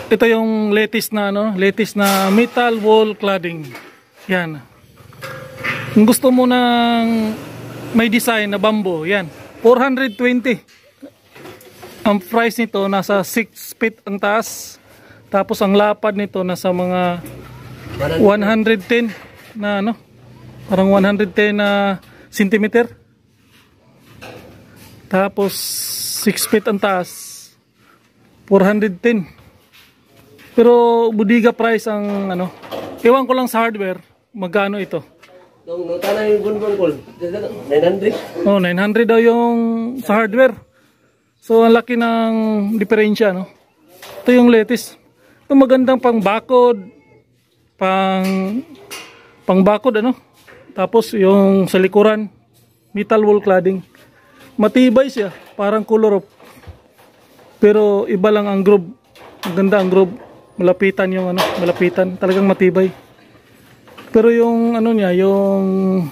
ito yung latest na latest na metal wall cladding. Yan. Kung gusto mo ng may design na bamboo, yan. 420. Ang price nito nasa 6 feet ang taas. Tapos ang lapad nito nasa mga 110 na parang 110 na centimeter. Tapos 6 feet ang taas. 410. Pero budiga price ang ewan ko lang sa hardware, magkano ito? Nung tanay yung bunbun ko, 900. Oh, 900 daw yung sa hardware. So ang laki ng diferensya, no? Ito yung latest. Ito magandang pang bakod, pang bakod Tapos yung sa likuran, metal wall cladding. Matibay siya, parang color of. Pero iba lang ang groove. Maganda ang groove. Malapitan yung malapitan, talagang matibay. Pero yung niya, yung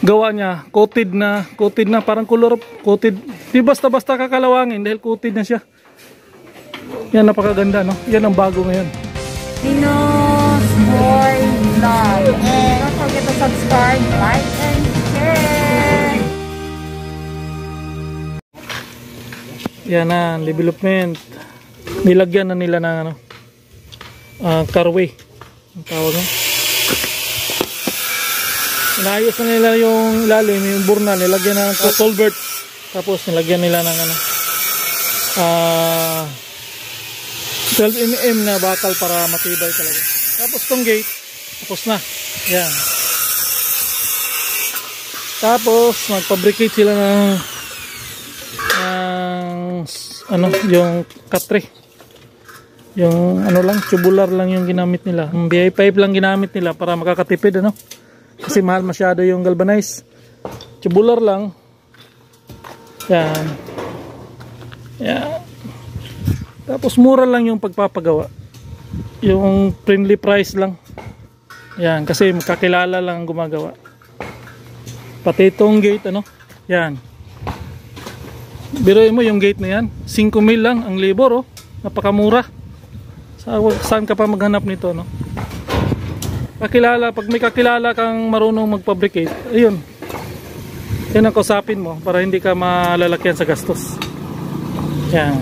gawa niya, coated na parang color of, coated. Di basta-basta kakalawangin dahil coated na siya. Yan, napakaganda, Yan ang bago ngayon. Pinos Boy Vlog. And don't forget to subscribe, like, and share. Yan na, development. Nilagyan na nila ng carway. Ang tawag mo. Inayos na nila yung ilalim, yung burnal, nilagyan na ng culvert. Tapos nilagyan nila ng 12 mm na bakal para matibay talaga. Tapos tong gate, tapos na. Yan. Tapos magfabricate sila ng yung katre. Yung tubular lang yung ginamit nila. Yung BI pipe lang ginamit nila para makakatipid kasi mahal masyado yung galvanize. Tubular lang. Yan. Yan. Tapos mura lang yung pagpapagawa. Yung friendly price lang. Yan, kasi makakilala lang ang gumagawa. Pati itong gate yan. Biruin mo yung gate na yan, 5,000 lang ang labor, napakamura. Saan ka pa maghanap nito, Kakilala, pag may kakilala kang marunong magfabricate, ayun. Yan ang kausapin mo para hindi ka malalakyan sa gastos. Yan.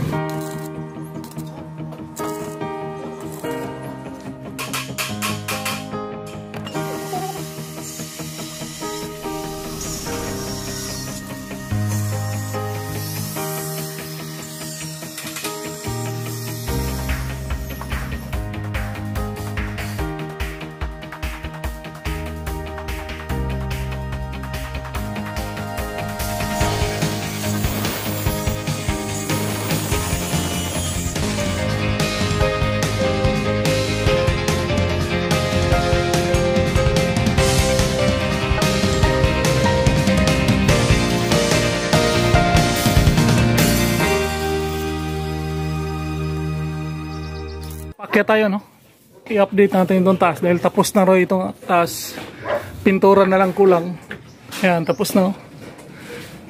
Kaya tayo i-update natin itong taas dahil tapos na rin itong taas. Pintura na lang kulang. Ayan, tapos na.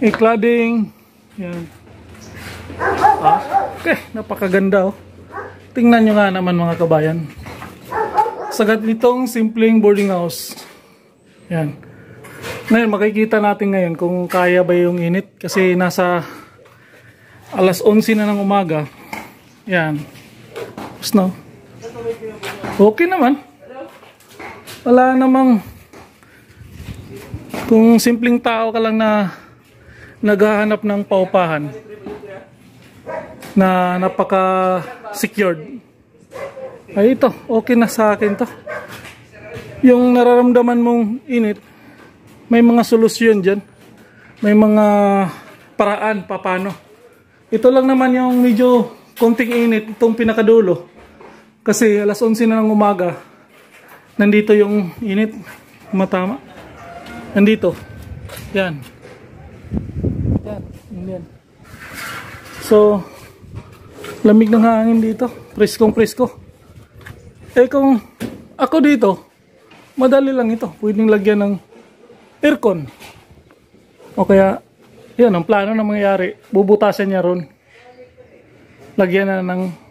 I-cladding. Ayan. Okay, napakaganda Tingnan nyo nga naman mga kabayan. Sagat nitong simpleng boarding house. Ayan. Ngayon, makikita natin ngayon kung kaya ba yung init kasi nasa alas 11 na ng umaga. Ayan. Tapos na. Okay naman. Wala namang, kung simpleng tao ka lang na naghahanap ng paupahan na napaka secured, ay ito, okay na sa akin to. Yung nararamdaman mong init, may mga solusyon dyan, may mga paraan paano. Ito lang naman yung medyo konting init, itong pinakadulo. Kasi alas 11 na ng umaga, nandito yung init, matama. Nandito. Yan. Yan. Yan. So, lamig ng hangin dito. Preskong presko. Kung ako dito, madali lang ito. Pwedeng lagyan ng aircon. O kaya, yan ang plano na mangyayari. Bubutasan niya ron. Lagyan na ng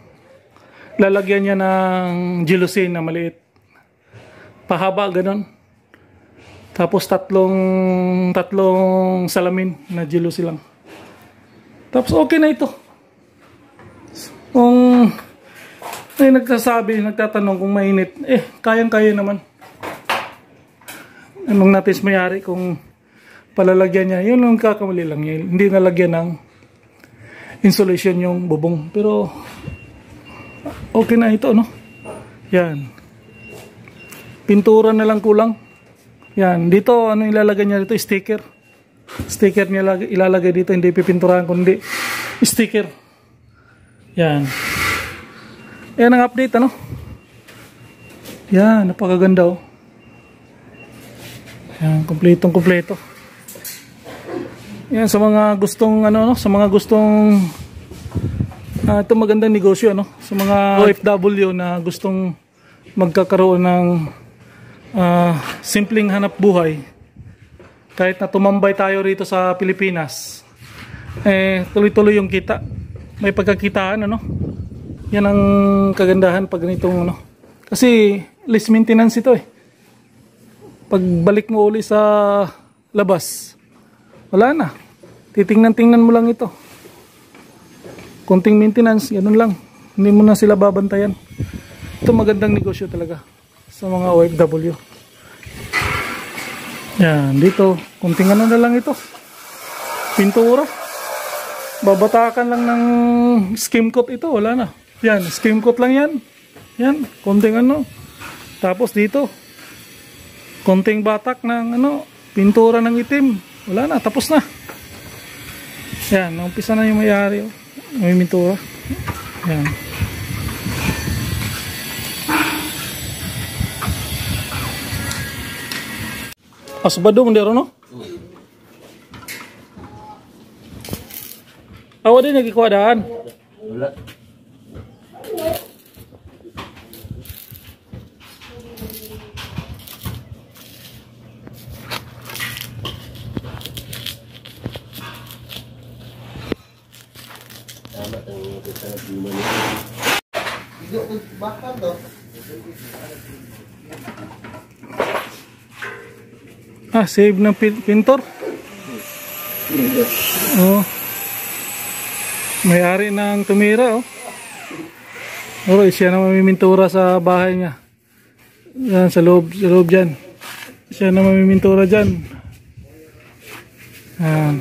lalagyan niya ng gelusin na maliit. Pahaba, ganon. Tapos tatlong salamin na gelusin lang. Tapos okay na ito. Kung may nagtatanong kung mainit, kayang-kaya naman. Anong natin mayari kung palalagyan niya, yun ang kakamali lang niya. Hindi nalagyan ng insulation yung bubong. Pero okay na ito, no? Yan. Pintura na lang kulang. Yan. Dito, ano ilalagay niya dito? Sticker. Sticker niya ilalagay dito. Hindi pipinturahan, kundi sticker. Yan. Yan ang update, ano? Yan. Napakaganda, oh. Yan. Kompletong-kompleto. Yan. Sa mga gustong, ano, no? Sa mga gustong ito magandang negosyo, ano? Sa mga OFW na gustong magkakaroon ng simpleng hanap buhay, kahit na tumambay tayo rito sa Pilipinas, tuloy-tuloy yung kita, may pagkakitaan, ano? Yan ang kagandahan pag ganitong, ano, kasi less maintenance ito, pagbalik mo uli sa labas, wala na, titingnan-tingnan mo lang ito, konting maintenance, ganun lang, hindi mo na sila babantayan. Ito magandang negosyo talaga sa mga OFW. Yan, dito konting ano na lang ito, pintura, babatakan lang ng skim coat ito, wala na. Yan, skim coat lang yan. Yan, konting ano. Tapos dito konting batak ng ano, pintura ng itim, wala na, tapos na. Yan, umpisa na yung may-ari, may pintura. Yan. Asbado mo dero, no? Awa din nagkikuadaan. Wala. Tama ang kita na lima niya. Bakal to. Save ng pintor. Oh. May-ari ng tumira, oh. Siya na mamimintura sa bahay niya. Yan, sa loob dyan. Siya na mamimintura dyan. Yan.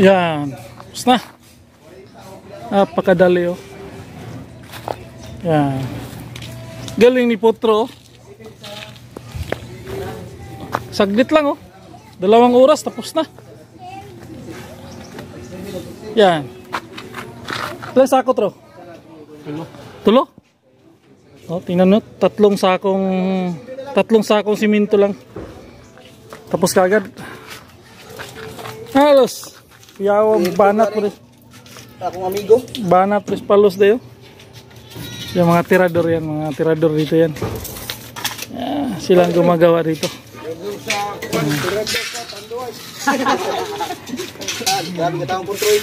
Yan. Tapos na. Napakadali, oh. Yan. Galing ni Potro, oh. Saglit lang, oh. 2 oras tapos na. Yan. Ilan sako, Tro? Tulo? Oh, tingnan mo, 3 sakong simento lang. Tapos kagad. Halos. Yawa banat pre. Akong amigo. Banat pres palos dayo. Yung mga tirador yan, mga tirador dito yan. Yeah. silang gumagawa dito. Grabe ka taong puntroy.